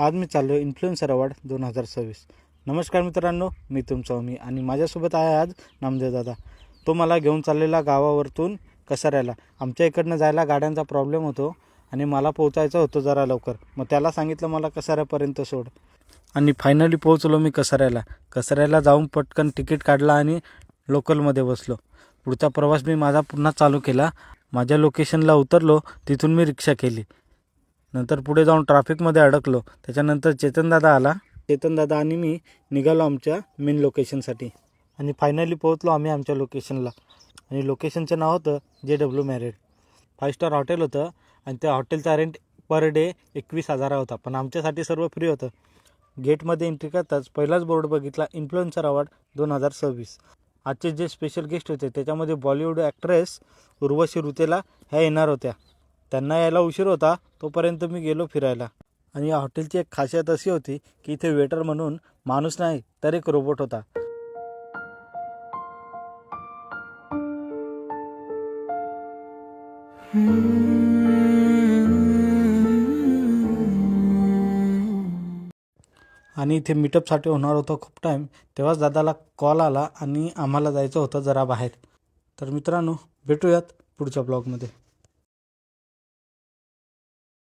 आज मी चाललो influencer award 2026। नमस्कार मित्रांनो, मी तुमचा मी आणि माझ्यासोबत आहे आज नामदेव दादा। तो मला घेऊन चाललेला गावावरतून कसाऱ्याला। आमच्या इकडनं जायला गाड्यांचा प्रॉब्लेम होतो आणि मला पोहोचायचं होतं जरा लवकर। मग त्याला सांगितलं मला कसाऱ्यापर्यंत सोड आणि फायनली पोहोचलो मी कसाऱ्याला जाऊन पटकन तिकीट काढला आणि लोकलमध्ये बसलो। पुढचा प्रवास मी माझा पुन्हा चालू केला। माझ्या लोकेशनला उतरलो, तिथून मी रिक्षा केली। नंतर पुढे जाऊन ट्रॅफिकमध्ये अडकलो। त्याच्यानंतर चेतनदादा आला। चेतनदादा आणि मी निघालो आमच्या मेन लोकेशनसाठी आणि फायनली पोहोचलो आम्ही आमच्या लोकेशनला। आणि लोकेशनचं नाव होतं JW मॅरिड। 5 स्टार हॉटेल होतं आणि त्या हॉटेलचा रेंट पर डे 21,000 होता, पण आमच्यासाठी सर्व फ्री होतं। गेटमध्ये एंट्री करताच पहिलाच बोर्ड बघितला, इन्फ्लुएन्सर अवॉर्ड 2026। आजचे जे स्पेशल गेस्ट होते त्याच्यामध्ये बॉलिवूड ॲक्ट्रेस उर्वशी रुतेला ह्या येणार होत्या। त्यांना यायला उशीर होता, तोपर्यंत मी गेलो फिरायला। आणि या हॉटेलची एक खासियत अशी होती की इथे वेटर म्हणून माणूस नाही तर एक रोबोट होता। आणि इथे मीटअपसाठी होणार होतं खूप टाईम, तेव्हाच दादाला कॉल आला आणि आम्हाला जायचं होतं जरा बाहेर। तर मित्रांनो, भेटूयात पुढच्या ब्लॉगमध्ये।